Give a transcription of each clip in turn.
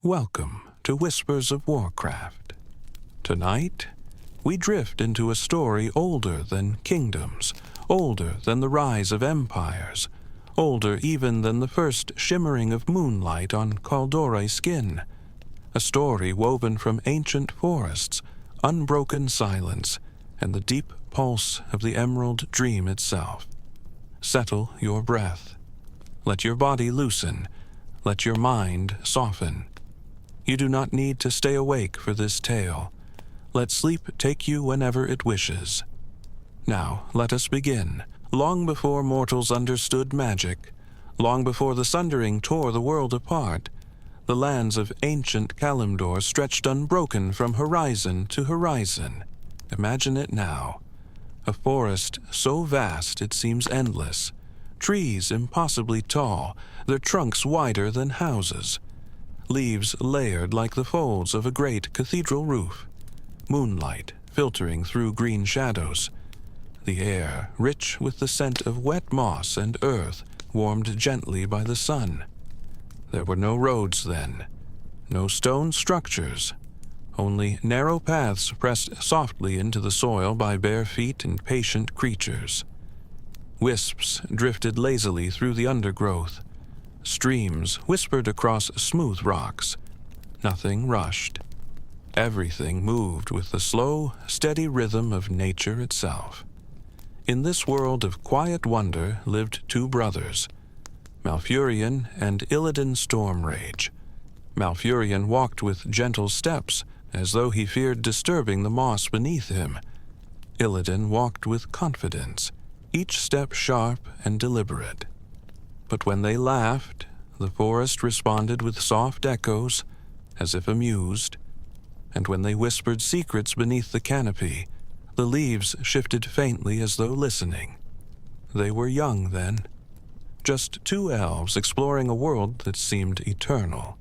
Welcome to Whispers of Warcraft. Tonight, we drift into a story older than kingdoms, older than the rise of empires, older even than the first shimmering of moonlight on Kaldor's skin. A story woven from ancient forests, unbroken silence, and the deep pulse of the emerald dream itself. Settle your breath. Let your body loosen. Let your mind soften. You do not need to stay awake for this tale. Let sleep take you whenever it wishes. Now, let us begin. Long before mortals understood magic, long before the Sundering tore the world apart, the lands of ancient Kalimdor stretched unbroken from horizon to horizon. Imagine it now. A forest so vast it seems endless. Trees impossibly tall, their trunks wider than houses. Leaves layered like the folds of a great cathedral roof. Moonlight filtering through green shadows. The air rich with the scent of wet moss and earth warmed gently by the sun. There were no roads then, no stone structures, only narrow paths pressed softly into the soil by bare feet and patient creatures. Wisps drifted lazily through the undergrowth. Streams whispered across smooth rocks. Nothing rushed. Everything moved with the slow, steady rhythm of nature itself. In this world of quiet wonder lived two brothers, Malfurion and Stormrage. Malfurion walked with gentle steps, as though he feared disturbing the moss beneath him. Illidan walked with confidence, each step sharp and deliberate. But when they laughed, the forest responded with soft echoes, as if amused. And when they whispered secrets beneath the canopy, the leaves shifted faintly as though listening. They were young then, just two elves exploring a world that seemed eternal.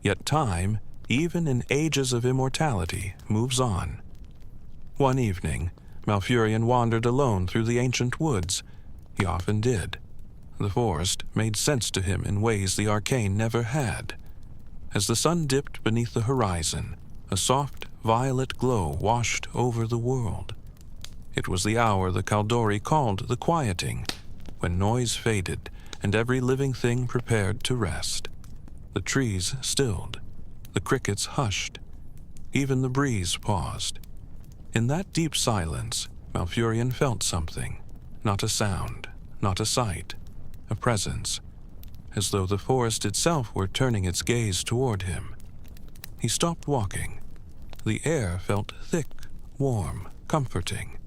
Yet time, even in ages of immortality, moves on. One evening, Malfurion wandered alone through the ancient woods. He often did. The forest made sense to him in ways the arcane never had. As the sun dipped beneath the horizon, a soft violet glow washed over the world. It was the hour the Kaldori called the quieting, when noise faded and every living thing prepared to rest. The trees stilled, the crickets hushed, even the breeze paused. In that deep silence, Malfurion felt something, not a sound, not a sight, a presence, as though the forest itself were turning its gaze toward him. He stopped walking. The air felt thick, warm, comforting.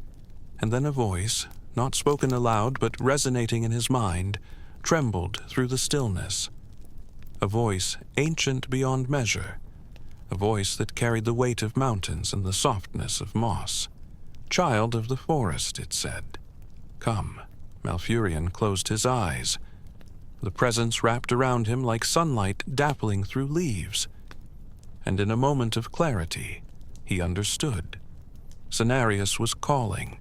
And then a voice, not spoken aloud but resonating in his mind, trembled through the stillness. A voice ancient beyond measure. A voice that carried the weight of mountains and the softness of moss. Child of the forest, it said. Come. Malfurion closed his eyes. The presence wrapped around him like sunlight dappling through leaves. And in a moment of clarity, he understood. Cenarius was calling.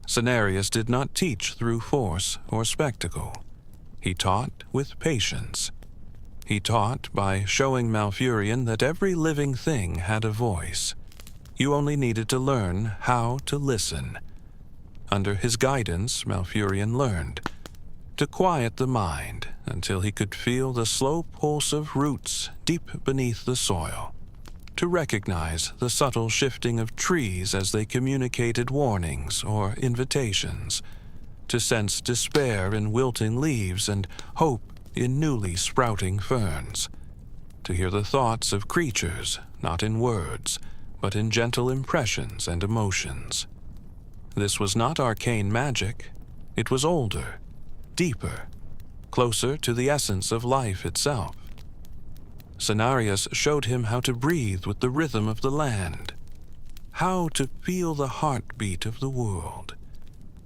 Cenarius did not teach through force or spectacle. He taught with patience. He taught by showing Malfurion that every living thing had a voice. You only needed to learn how to listen. Under his guidance, Malfurion learned to quiet the mind until he could feel the slow pulse of roots deep beneath the soil, to recognize the subtle shifting of trees as they communicated warnings or invitations, to sense despair in wilting leaves and hope in newly sprouting ferns, to hear the thoughts of creatures not in words, but in gentle impressions and emotions. This was not arcane magic. It was older, deeper, closer to the essence of life itself. Cenarius showed him how to breathe with the rhythm of the land, how to feel the heartbeat of the world,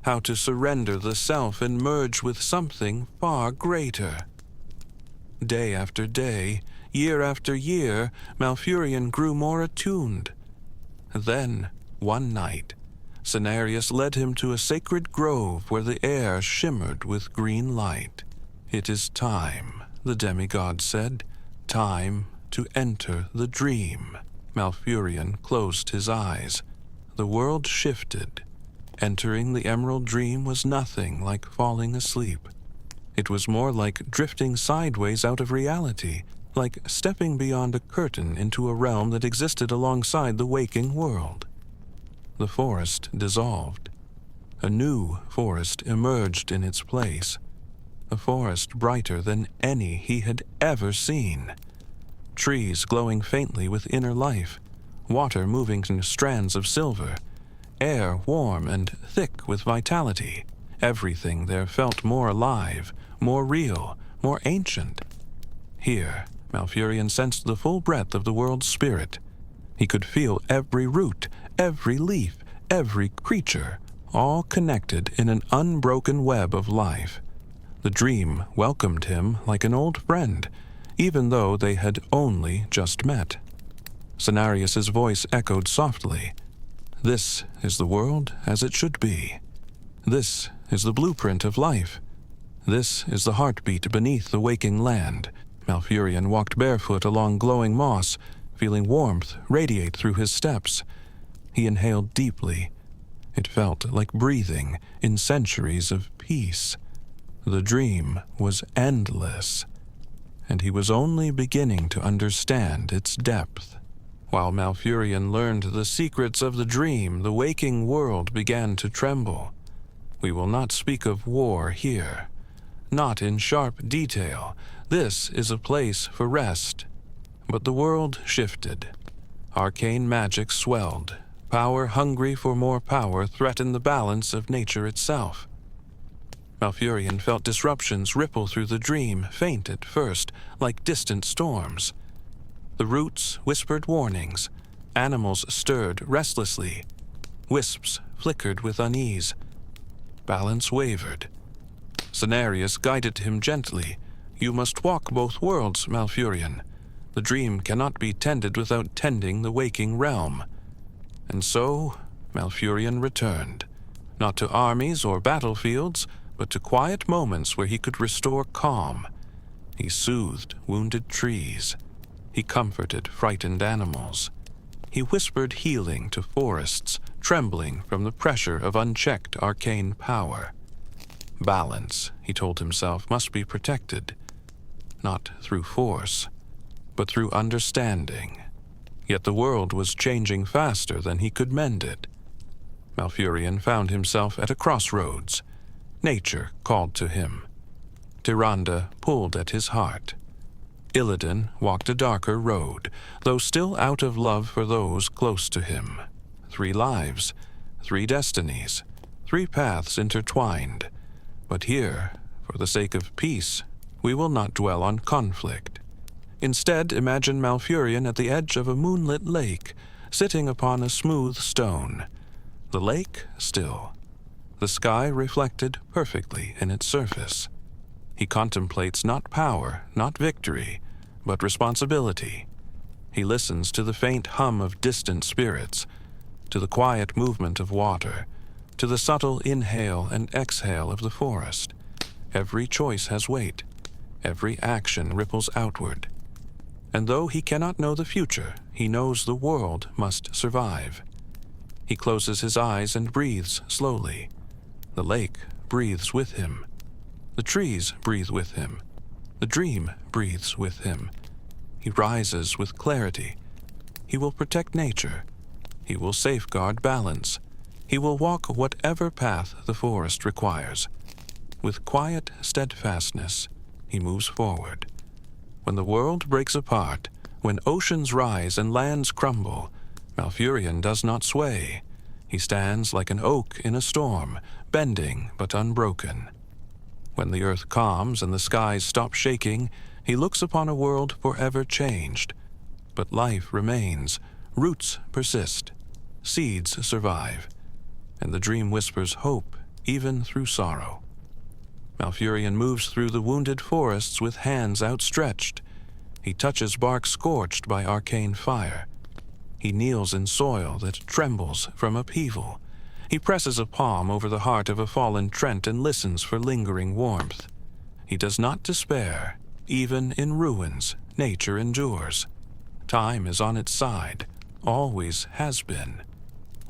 how to surrender the self and merge with something far greater. Day after day, year after year, Malfurion grew more attuned. Then, one night, Cenarius led him to a sacred grove where the air shimmered with green light. It is time, the demigod said, time to enter the dream. Malfurion closed his eyes. The world shifted. Entering the Emerald Dream was nothing like falling asleep. It was more like drifting sideways out of reality, like stepping beyond a curtain into a realm that existed alongside the waking world. The forest dissolved. A new forest emerged in its place, a forest brighter than any he had ever seen. Trees glowing faintly with inner life, water moving in strands of silver, air warm and thick with vitality. Everything there felt more alive, more real, more ancient. Here, Malfurion sensed the full breadth of the world's spirit. He could feel every root, every leaf, every creature, all connected in an unbroken web of life. The dream welcomed him like an old friend, even though they had only just met. Cenarius's voice echoed softly. This is the world as it should be. This is the blueprint of life. This is the heartbeat beneath the waking land. Malfurion walked barefoot along glowing moss, feeling warmth radiate through his steps. He inhaled deeply. It felt like breathing in centuries of peace. The dream was endless, and he was only beginning to understand its depth. While Malfurion learned the secrets of the dream, the waking world began to tremble. We will not speak of war here, not in sharp detail. This is a place for rest. But the world shifted. Arcane magic swelled. Power hungry for more power threatened the balance of nature itself. Malfurion felt disruptions ripple through the dream, faint at first, like distant storms. The roots whispered warnings. Animals stirred restlessly. Wisps flickered with unease. Balance wavered. Cenarius guided him gently. You must walk both worlds, Malfurion. The dream cannot be tended without tending the waking realm. And so, Malfurion returned, not to armies or battlefields, but to quiet moments where he could restore calm. He soothed wounded trees. He comforted frightened animals. He whispered healing to forests, trembling from the pressure of unchecked arcane power. Balance, he told himself, must be protected, not through force, but through understanding. Yet the world was changing faster than he could mend it. Malfurion found himself at a crossroads. Nature called to him. Tyrande pulled at his heart. Illidan walked a darker road, though still out of love for those close to him. 3 lives, 3 destinies, 3 paths intertwined. But here, for the sake of peace, we will not dwell on conflict. Instead, imagine Malfurion at the edge of a moonlit lake, sitting upon a smooth stone. The lake still. The sky reflected perfectly in its surface. He contemplates not power, not victory, but responsibility. He listens to the faint hum of distant spirits, to the quiet movement of water, to the subtle inhale and exhale of the forest. Every choice has weight. Every action ripples outward. And though he cannot know the future, he knows the world must survive. He closes his eyes and breathes slowly. The lake breathes with him. The trees breathe with him. The dream breathes with him. He rises with clarity. He will protect nature. He will safeguard balance. He will walk whatever path the forest requires. With quiet steadfastness, he moves forward. When the world breaks apart, when oceans rise and lands crumble, Malfurion does not sway. He stands like an oak in a storm, bending but unbroken. When the earth calms and the skies stop shaking, he looks upon a world forever changed. But life remains, roots persist, seeds survive, and the dream whispers hope even through sorrow. Malfurion moves through the wounded forests with hands outstretched. He touches bark scorched by arcane fire. He kneels in soil that trembles from upheaval. He presses a palm over the heart of a fallen trent and listens for lingering warmth. He does not despair. Even in ruins, nature endures. Time is on its side, always has been,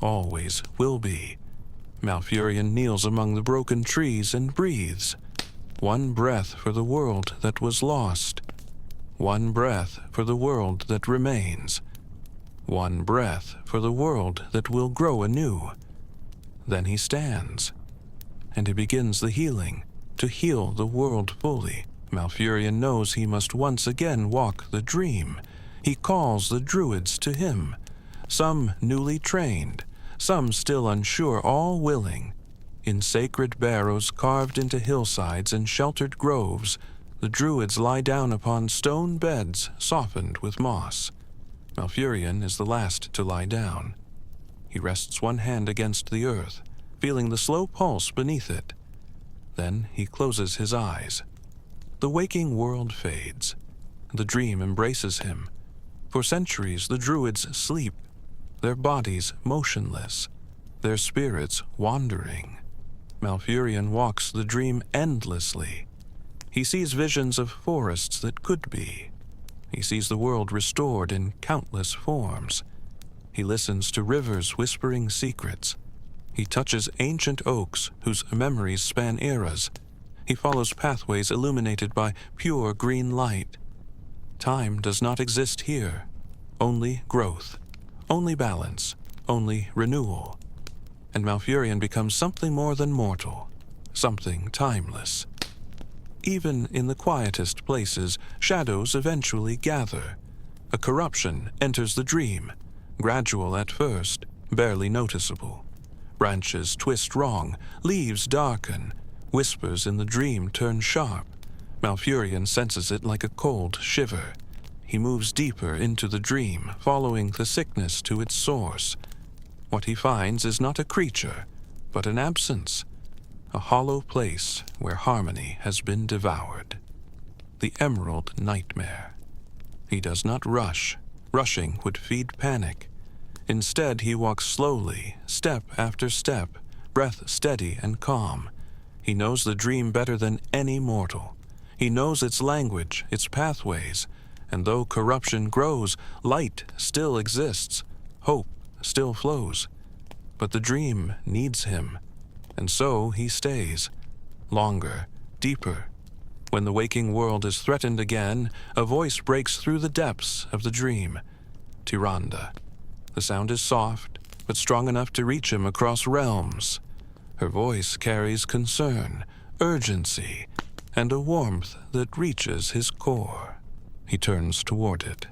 always will be. Malfurion kneels among the broken trees and breathes. One breath for the world that was lost. One breath for the world that remains. One breath for the world that will grow anew. Then he stands, and he begins the healing, to heal the world fully. Malfurion knows he must once again walk the dream. He calls the druids to him, some newly trained, some still unsure, all willing. In sacred barrows carved into hillsides and sheltered groves, the druids lie down upon stone beds softened with moss. Malfurion is the last to lie down. He rests one hand against the earth, feeling the slow pulse beneath it. Then he closes his eyes. The waking world fades. The dream embraces him. For centuries the druids sleep, their bodies motionless, their spirits wandering. Malfurion walks the dream endlessly. He sees visions of forests that could be. He sees the world restored in countless forms. He listens to rivers whispering secrets. He touches ancient oaks whose memories span eras. He follows pathways illuminated by pure green light. Time does not exist here. Only growth, only balance, only renewal. And Malfurion becomes something more than mortal, something timeless. Even in the quietest places, shadows eventually gather. A corruption enters the dream, gradual at first, barely noticeable. Branches twist wrong, leaves darken, whispers in the dream turn sharp. Malfurion senses it like a cold shiver. He moves deeper into the dream, following the sickness to its source. What he finds is not a creature, but an absence, a hollow place where harmony has been devoured. The Emerald Nightmare. He does not rush. Rushing would feed panic. Instead, he walks slowly, step after step, breath steady and calm. He knows the dream better than any mortal. He knows its language, its pathways, and though corruption grows, light still exists, hope still flows. But the dream needs him, and so he stays, longer, deeper. When the waking world is threatened again, a voice breaks through the depths of the dream. Tyrande. The sound is soft, but strong enough to reach him across realms. Her voice carries concern, urgency, and a warmth that reaches his core. He turns toward it.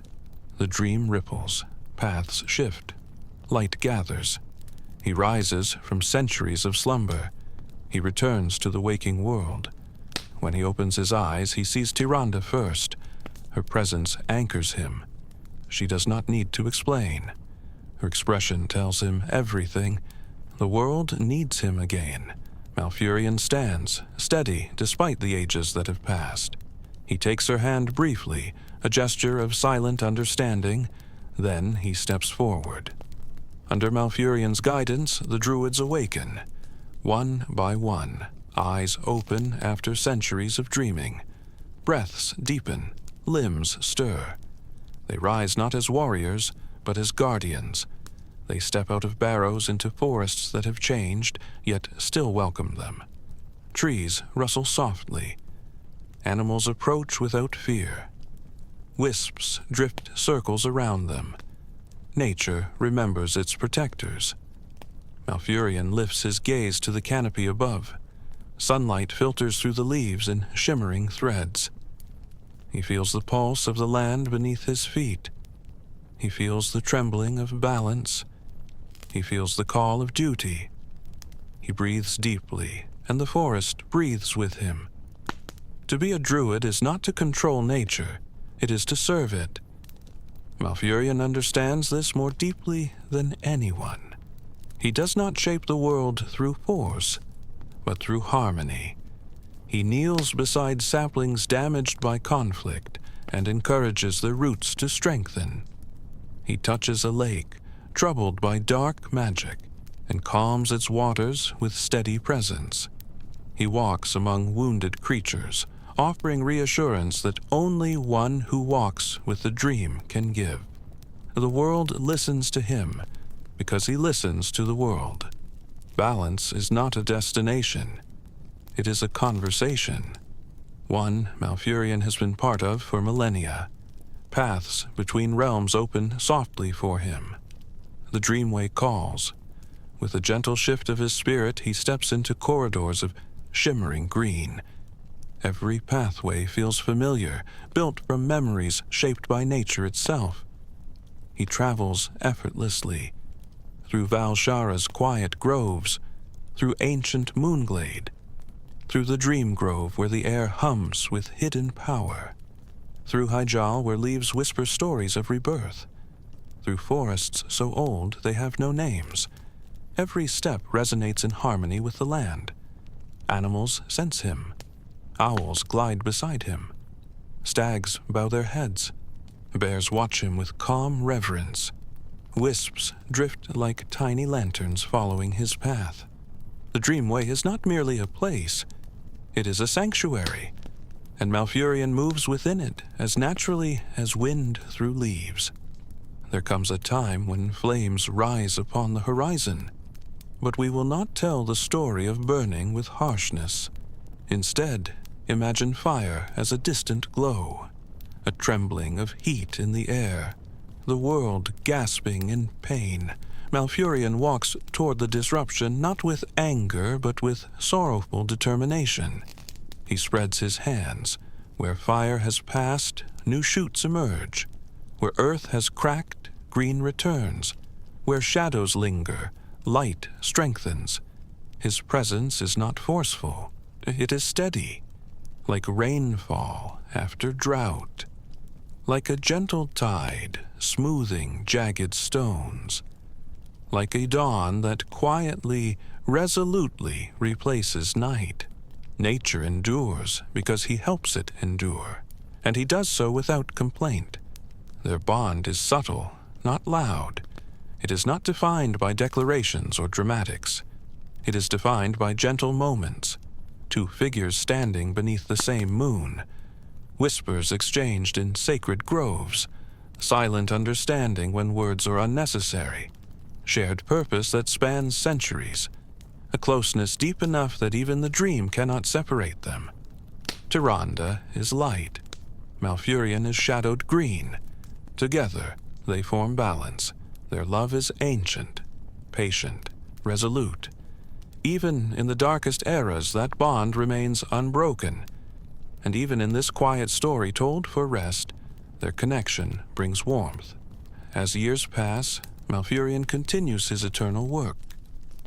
The dream ripples, paths shift, light gathers. He rises from centuries of slumber. He returns to the waking world. When he opens his eyes, he sees Tyrande first. Her presence anchors him. She does not need to explain. Her expression tells him everything. The world needs him again. Malfurion stands, steady despite the ages that have passed. He takes her hand briefly, a gesture of silent understanding. Then he steps forward. Under Malfurion's guidance, the druids awaken. One by one, eyes open after centuries of dreaming. Breaths deepen, limbs stir. They rise not as warriors, but as guardians. They step out of barrows into forests that have changed, yet still welcome them. Trees rustle softly. Animals approach without fear. Wisps drift circles around them. Nature remembers its protectors. Malfurion lifts his gaze to the canopy above. Sunlight filters through the leaves in shimmering threads. He feels the pulse of the land beneath his feet. He feels the trembling of balance. He feels the call of duty. He breathes deeply, and the forest breathes with him. To be a druid is not to control nature, it is to serve it. Malfurion understands this more deeply than anyone. He does not shape the world through force, but through harmony. He kneels beside saplings damaged by conflict and encourages their roots to strengthen. He touches a lake, troubled by dark magic, and calms its waters with steady presence. He walks among wounded creatures, offering reassurance that only one who walks with the dream can give. The world listens to him because he listens to the world. Balance is not a destination. It is a conversation. One Malfurion has been part of for millennia. Paths between realms open softly for him. The Dreamway calls. With a gentle shift of his spirit, he steps into corridors of shimmering green. Every pathway feels familiar, built from memories shaped by nature itself. He travels effortlessly, through Valshara's quiet groves, through ancient Moonglade, through the Dream Grove where the air hums with hidden power, through Hyjal where leaves whisper stories of rebirth, through forests so old they have no names. Every step resonates in harmony with the land. Animals sense him. Owls glide beside him. Stags bow their heads. Bears watch him with calm reverence. Wisps drift like tiny lanterns following his path. The Dreamway is not merely a place. It is a sanctuary, and Malfurion moves within it as naturally as wind through leaves. There comes a time when flames rise upon the horizon, but we will not tell the story of burning with harshness. Instead, imagine fire as a distant glow, a trembling of heat in the air, the world gasping in pain. Malfurion walks toward the disruption not with anger but with sorrowful determination. He spreads his hands. Where fire has passed, new shoots emerge. Where earth has cracked, green returns. Where shadows linger, light strengthens. His presence is not forceful. It is steady, like rainfall after drought, like a gentle tide smoothing jagged stones, like a dawn that quietly, resolutely replaces night. Nature endures because he helps it endure, and he does so without complaint. Their bond is subtle, not loud. It is not defined by declarations or dramatics. It is defined by gentle moments, two figures standing beneath the same moon, whispers exchanged in sacred groves, silent understanding when words are unnecessary, shared purpose that spans centuries, a closeness deep enough that even the dream cannot separate them. Tyrande is light. Malfurion is shadowed green. Together, they form balance. Their love is ancient, patient, resolute. Even in the darkest eras, that bond remains unbroken. And even in this quiet story told for rest, their connection brings warmth. As years pass, Malfurion continues his eternal work.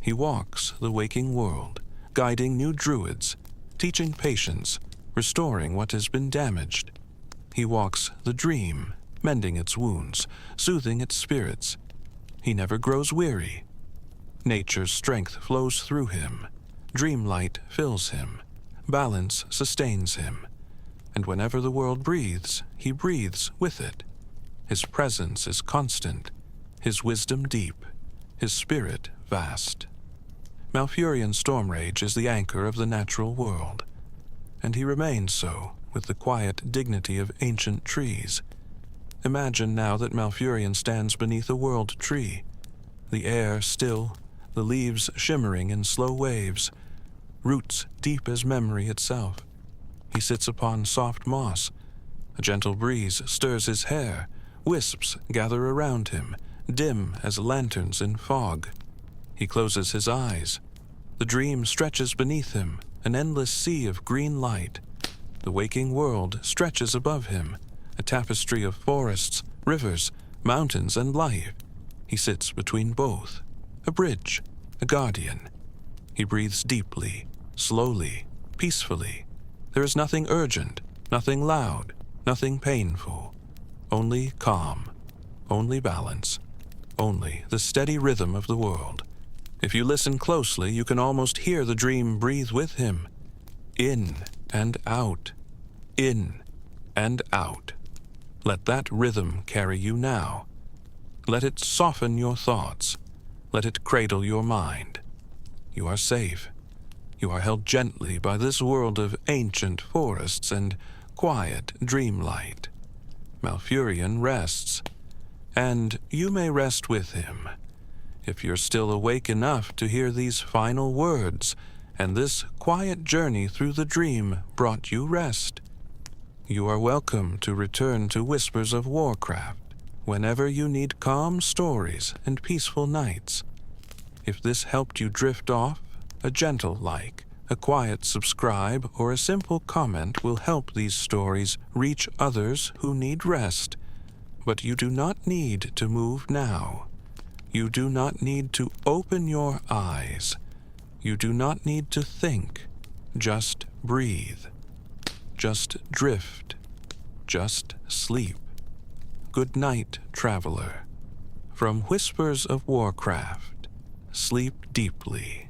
He walks the waking world, guiding new druids, teaching patience, restoring what has been damaged. He walks the dream, mending its wounds, soothing its spirits. He never grows weary. Nature's strength flows through him. Dreamlight fills him. Balance sustains him. And whenever the world breathes, he breathes with it. His presence is constant, his wisdom deep, his spirit vast. Malfurion Stormrage is the anchor of the natural world, and he remains so with the quiet dignity of ancient trees. Imagine now that Malfurion stands beneath a world tree, the air still, the leaves shimmering in slow waves, roots deep as memory itself. He sits upon soft moss. A gentle breeze stirs his hair. Wisps gather around him, dim as lanterns in fog. He closes his eyes. The dream stretches beneath him, an endless sea of green light. The waking world stretches above him, a tapestry of forests, rivers, mountains, and life. He sits between both, a bridge, a guardian. He breathes deeply, slowly, peacefully. There is nothing urgent, nothing loud, nothing painful. Only calm, only balance, only the steady rhythm of the world. If you listen closely, you can almost hear the dream breathe with him. In and out, in and out. Let that rhythm carry you now. Let it soften your thoughts. Let it cradle your mind. You are safe. You are held gently by this world of ancient forests and quiet dreamlight. Malfurion rests. and you may rest with him. If you're still awake enough to hear these final words, and this quiet journey through the dream brought you rest, you are welcome to return to Whispers of Warcraft whenever you need calm stories and peaceful nights. If this helped you drift off, a gentle like, a quiet subscribe, or a simple comment will help these stories reach others who need rest. But you do not need to move now. You do not need to open your eyes. You do not need to think. Just breathe. Just drift. Just sleep. Good night, traveler. From Whispers of Warcraft, sleep deeply.